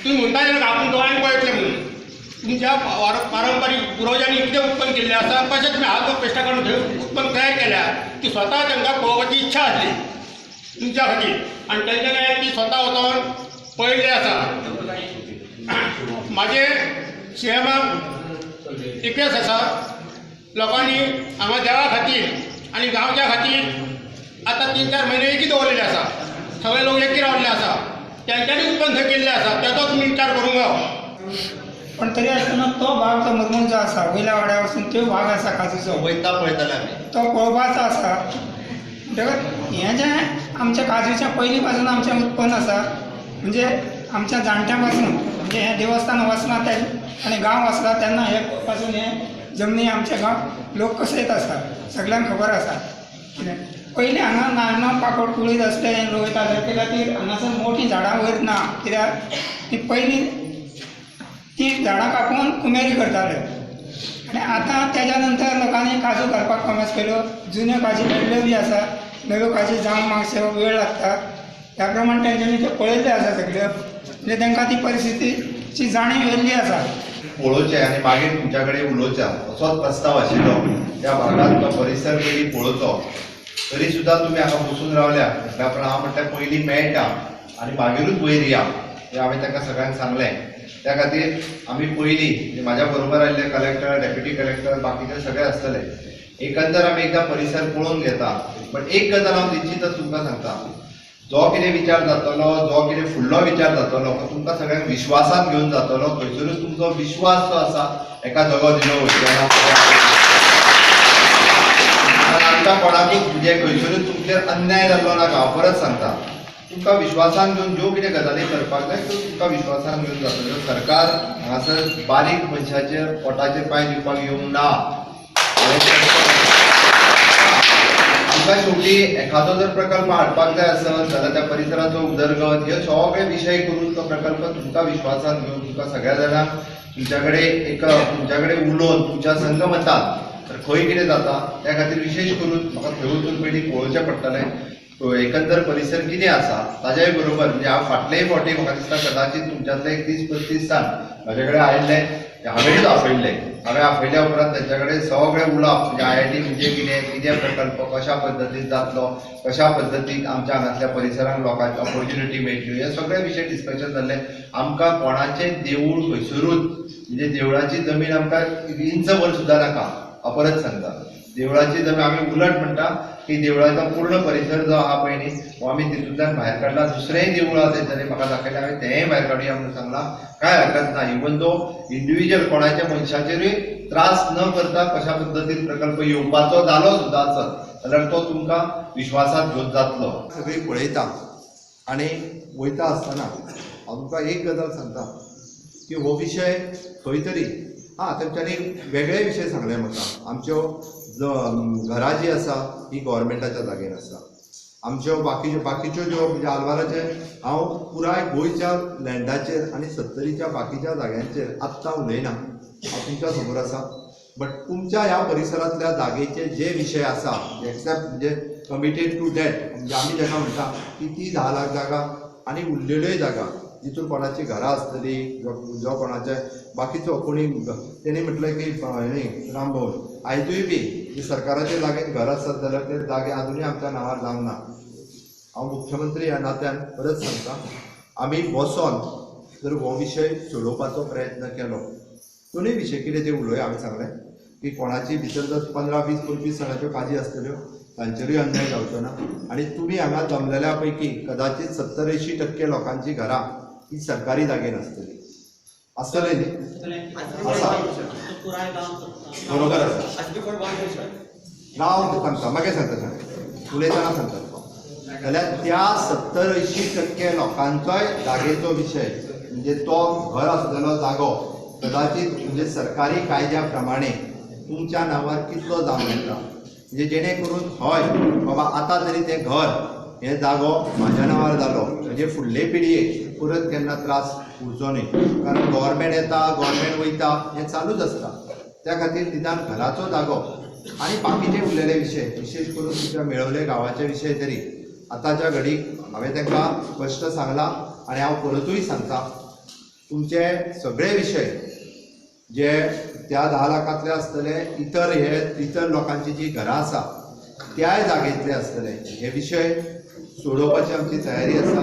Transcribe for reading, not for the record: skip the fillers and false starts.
तुम्ही म्हणता ना आपण दोळ्यान पळयतले म्हणून तुमच्या पारंपरीक पुरोजांनी कितें उत्पन्न केल्लें आसा कशें तुमी हात पेस्टा काडून थंय उत्पन्न तयार केल्या ती स्वता तांकां पळोवपाची इच्छा आसली तुमच्या खातीर आनी तेंच्या काय ती स्वता वचोन पळयल्ली आसा। म्हाजे सीएमाक रिक्वेस्ट आसा लोकांनी हांगा देवा खातीर आनी गांवच्या खातीर आतां 3-4 म्हयने एकी दवरलेले आसा सगळे लोक एकी रावल्ले आसा तेंच्यांनी उत्पन्न थंय केल्लें आसा तेचो तुमी विचार करूंक जावो। पण तरी आसतना तो भाग तो मुरमून जो आसा वयल्या वाड्या वचून तो भाग आसा काजूचो वयता पळयताले आमी तो पळोवपाचो आसा म्हणटकच हें जें आमच्या काजूच्या पयलीं पासून आमचें उत्पन्न आसा म्हणजे आमच्या जाणट्या पासून म्हणजे हें देवस्थान वचना ते आनी गांव वचला तेन्ना हे पासून हे जमनी आमच्या गांव लोक कशे येत आसा सगळ्यांक खबर आसा कितें पयलीं हांगा नाल्ल पाकड कुळीत आसले रोयताले ते खातीर हांगासर मोठी झाडां वयर ना कित्याक ती पयलीं ती झाडां कापून कुमेरी करताले आनी आतां तेज्या नंतर लोकांनी काजू घालपाक कमस केलो जुन्यो काजी मेळ्ळ्यो बी आसा नव्यो काजी जावंक मातसो वेळ लागता त्या प्रमाणे तेंच्यांनी ते पळयल्ले आसा सगळ्यो म्हणजे तांकां ती परिस्थितीची जाणीव येयल्ली आसा। पळोवचें आनी मागीर तुमच्या कडेन उलोवचें असोच प्रस्ताव आशिल्लो त्या भागांत तो परिसर पयलीं पळोवचो तरी सुद्दां तुमी हांगा बसून रावल्या त्या प्रमाणे हांव म्हटल्यार पयलीं मेळटा आनी मागीरूच वयर या हें हांवें तांकां सगळ्यांक सांगलें। त्या खातीर आमी पयलीं म्हाज्या बरोबर आयिल्ले कलेक्टर डेप्युटी कलेक्टर बाकीचे सगळे आसतले एकंदर आमी एकदां परिसर पळोवन घेता पण एक गजाल हांव निश्चितच तुमकां सांगता जो कितें विचार जातलो जो कितें फुडलो विचार जातलो तो तुमकां सगळ्यांक विश्वासान घेवन जातलो खंयसरूच तुमचो विश्वास जो आसा एका जगो दिलो आमकां कोणाकूच म्हणजे खंयसरूच तुमचेर अन्याय जाल्लो नाका हांव परत सांगता तुमकां विश्वासान घेवन ज्यो कितें गजाली करपाक जाय त्यो तुमकां विश्वासान घेवन जातल्यो सरकार हांगासर बारीक मनशाचेर पोटाचेर पांय दिवपाक येवंक ना आमकां शेवटी एखादो जर प्रकल्प हाडपाक जाय आसत जाल्यार त्या परिसराचो उदरगत हे सगळे विशय करून तो प्रकल्प तुमकां विश्वासान घेवन तुमकां सगळ्या जाणांक तुमच्या कडेन उलोवन तुमच्या संगमतान तर खंय कितें जाता त्या खातीर विशेश करून म्हाका थंय वचून पयलीं पळोवचें पडटलें एकंदर परिसर कितें आसा ताज्याय बरोबर म्हणजे हांव फाटलेय फावटी म्हाका दिसता कदाचित तुमच्यांतले 30-35 जाण म्हाजे कडेन आयिल्ले हांवेंच आपयल्या उपरांत तेंच्या कडेन सगळें उलोवप म्हणजे IIT म्हणजे कितें प्रकल्प कशा पद्दतीन जातलो कशा पद्दतीन आमच्या हांगासल्या परिसरांक लोकांक ऑपॉर्च्युनिटी मेळटल्यो हे सगळे विशय डिस्कशन जाल्ले आमकां कोणाचें देवूळ खंयसरूच म्हणजे देवळाची जमीन आमकां इंच वर सुद्दां नाका हांव परत सांगता देवळाची जमीन आमी उलट म्हणटा की देवळाचो पूर्ण परिसर जो आहा पळय न्ही हो आमी तितूंतल्यान भायर काडला दुसरेंय देवूळ आहा तेंच्यांनी म्हाका दाखयलें हांवें तेंय भायर काडुया म्हणून सांगलां कांय हरकत ना इवन दो इंडिविज्युअल कोणाच्या मनशाचेरूय त्रास न करता कशा पद्दतीन प्रकल्प येवपाचो जालो सुद्दां आसत जाल्यार तो तुमकां विश्वासांत घेवन जातलो सगळीं पळयता आनी वयता आसतना हांव तुमकां एक गजाल सांगता की हो विशय खंय तरी तेंच्यांनी वेगळे विशय सांगले म्हाका आमच्यो घरां जी आसा ही गव्हर्मेंटाच्या जागेर आसा आमच्यो बाकीच्यो ज्यो म्हणजे आलवाराचे हांव पुराय गोंयच्या लँडाचेर आनी 70च्या बाकीच्या जाग्यांचेर आत्तां उलयना हांव तुमच्या समोर आसा बट तुमच्या ह्या परिसरांतल्या जागेचे जे विशय आसा एक्सेप्ट म्हणजे कमिटेड टू डॅट म्हणजे आमी जेका म्हणटा की ती 10 लाख जागा आनी उरलेल्योय जागा जितून कोणाची घरां आसतली जो कोणाचे बाकीचो कोणी तेणी म्हटलें की रामभवन आयजूय बी सरकाराचे जागेत घर आसत जाल्यार ते जागे अजुनूय आमच्या नांवार जावंक ना हांव मुख्यमंत्री ह्या नात्यान परत सांगता आमी बसोन जर हो विशय सोडोवपाचो प्रयत्न केलो दोनूय विशय कितें ते उलोवया हांवें सांगलें की कोणाची भितर जर 15-20-25 जाणांच्यो काजी आसतल्यो तांचेरूय अन्याय जावचो ना आनी तुमी हांगा जमलेल्या पैकी कदाचित 70-80% लोकांची घरां ही सरकारी जागेर आसतली आसतले न्ही आसा बरोबर आसा गांव सांगता मागीर सांगता उलयतना सांगता जाल्यार त्या 70-80% लोकांचोय जागेचो विशय म्हणजे तो घर आसलेलो जागो कदाचित म्हणजे सरकारी कायद्या प्रमाणे तुमच्या नांवार कितलो जावंक येता म्हणजे जेणे करून हय बाबा आतां तरी तें घर हे जागो म्हाज्या नांवार जालो म्हणजे फुडले पिळयेक परत केन्ना त्रास उरचो न्ही कारण गव्हर्मेंट येता गव्हर्मेंट वयता हें चालूच आसता त्या खातीर निदान घराचो जागो आनी बाकीचे उरलेले विशय विशेश करून तुमच्या मेळवले गांवाचे विशय तरी आतांच्या घडीक हांवें तांकां स्पश्ट सांगलां आनी हांव परतूय सांगता तुमचे सगळे विशय जे त्या 10 लाखांतले आसतले, इतर लोकांची जी घरां आसा त्याय जागेंतले आसतले, हे विशय सोडोवपाची आमची तयारी आसा.